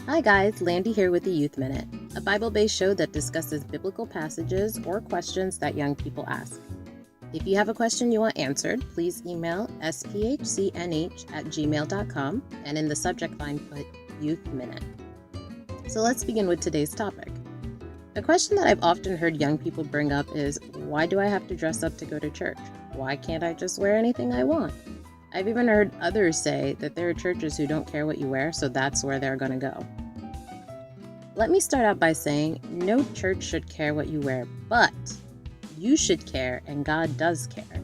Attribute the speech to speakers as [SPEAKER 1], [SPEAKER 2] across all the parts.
[SPEAKER 1] Hi guys, Landy here with the Youth Minute, a Bible-based show that discusses biblical passages or questions that young people ask. If you have a question you want answered, please email sphcnh@gmail.com and in the subject line put Youth Minute. So let's begin with today's topic. A question that I've often heard young people bring up is, why do I have to dress up to go to church? Why can't I just wear anything I want? I've even heard others say that there are churches who don't care what you wear, so that's where they're going to go. Let me start out by saying no church should care what you wear, but you should care, and God does care.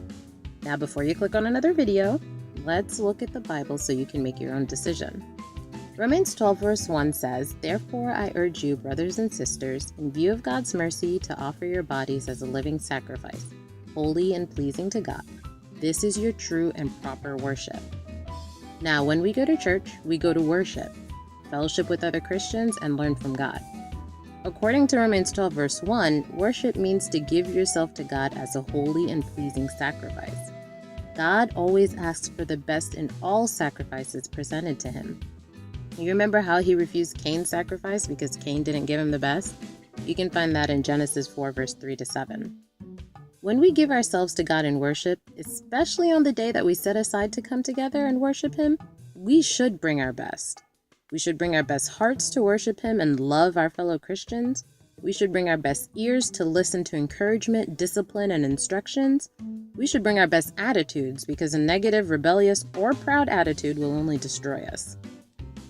[SPEAKER 1] Now, before you click on another video, let's look at the Bible so you can make your own decision. Romans 12 verse 1 says, "Therefore I urge you, brothers and sisters, in view of God's mercy, to offer your bodies as a living sacrifice, holy and pleasing to God. This is your true and proper worship." Now, when we go to church, we go to worship, fellowship with other Christians, and learn from God. According to Romans 12 verse 1, worship means to give yourself to God as a holy and pleasing sacrifice. God always asks for the best in all sacrifices presented to him. You remember how he refused Cain's sacrifice because Cain didn't give him the best? You can find that in Genesis 4 verse 3-7. When we give ourselves to God in worship, especially on the day that we set aside to come together and worship him, we should bring our best. We should bring our best hearts to worship him and love our fellow Christians. We should bring our best ears to listen to encouragement, discipline, and instructions. We should bring our best attitudes because a negative, rebellious, or proud attitude will only destroy us.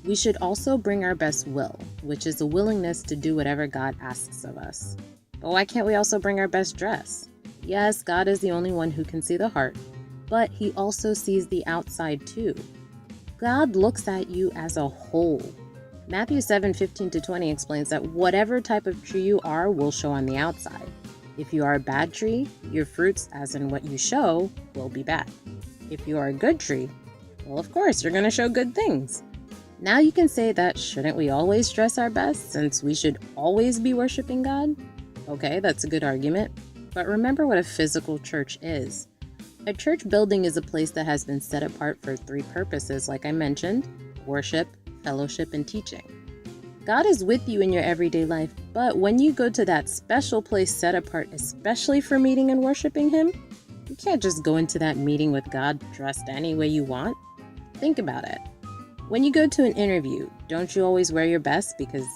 [SPEAKER 1] We should also bring our best will, which is a willingness to do whatever God asks of us. But why can't we also bring our best dress? Yes, God is the only one who can see the heart, but he also sees the outside too. God looks at you as a whole. Matthew 7:15-20 explains that whatever type of tree you are will show on the outside. If you are a bad tree, your fruits, as in what you show, will be bad. If you are a good tree, well, of course, you're going to show good things. Now you can say that shouldn't we always dress our best since we should always be worshiping God? Okay, that's a good argument. But remember what a physical church is. A church building is a place that has been set apart for three purposes, like I mentioned: worship, fellowship, and teaching. God is with you in your everyday life, but when you go to that special place set apart especially for meeting and worshiping him, you can't just go into that meeting with God dressed any way you want. Think about it. When you go to an interview, don't you always wear your best because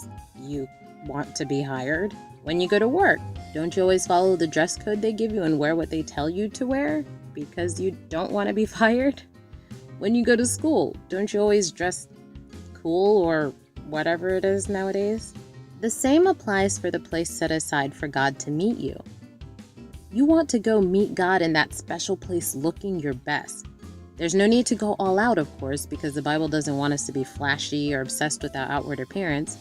[SPEAKER 1] you want to be hired? When you go to work, don't you always follow the dress code they give you and wear what they tell you to wear because you don't want to be fired? When you go to school, don't you always dress cool or whatever it is nowadays? The same applies for the place set aside for God to meet you. You want to go meet God in that special place looking your best. There's no need to go all out, of course, because the Bible doesn't want us to be flashy or obsessed with our outward appearance.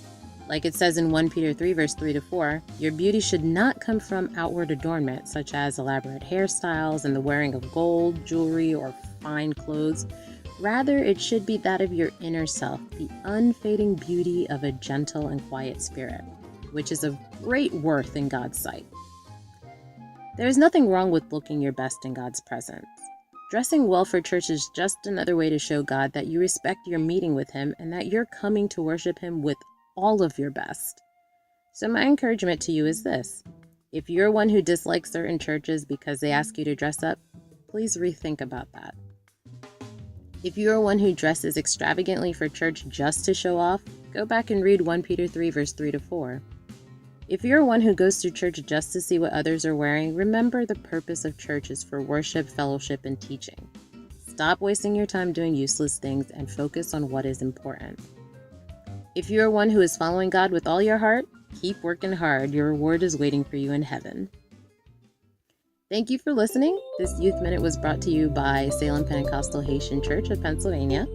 [SPEAKER 1] Like it says in 1 Peter 3 verse 3-4, your beauty should not come from outward adornment, such as elaborate hairstyles and the wearing of gold, jewelry, or fine clothes. Rather, it should be that of your inner self, the unfading beauty of a gentle and quiet spirit, which is of great worth in God's sight. There is nothing wrong with looking your best in God's presence. Dressing well for church is just another way to show God that you respect your meeting with him and that you're coming to worship him with all of your best. So my encouragement to you is this: if you're one who dislikes certain churches because they ask you to dress up, please rethink about that. If you're one who dresses extravagantly for church just to show off, go back and read 1 Peter 3 verse 3-4. If you're one who goes to church just to see what others are wearing, remember the purpose of church is for worship, fellowship, and teaching. Stop wasting your time doing useless things and focus on what is important. If you're one who is following God with all your heart, keep working hard. Your reward is waiting for you in heaven. Thank you for listening. This Youth Minute was brought to you by Salem Pentecostal Haitian Church of Pennsylvania.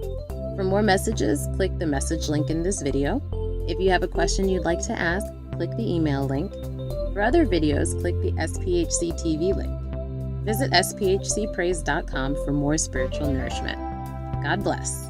[SPEAKER 1] For more messages, click the message link in this video. If you have a question you'd like to ask, click the email link. For other videos, click the SPHC TV link. Visit sphcpraise.com for more spiritual nourishment. God bless.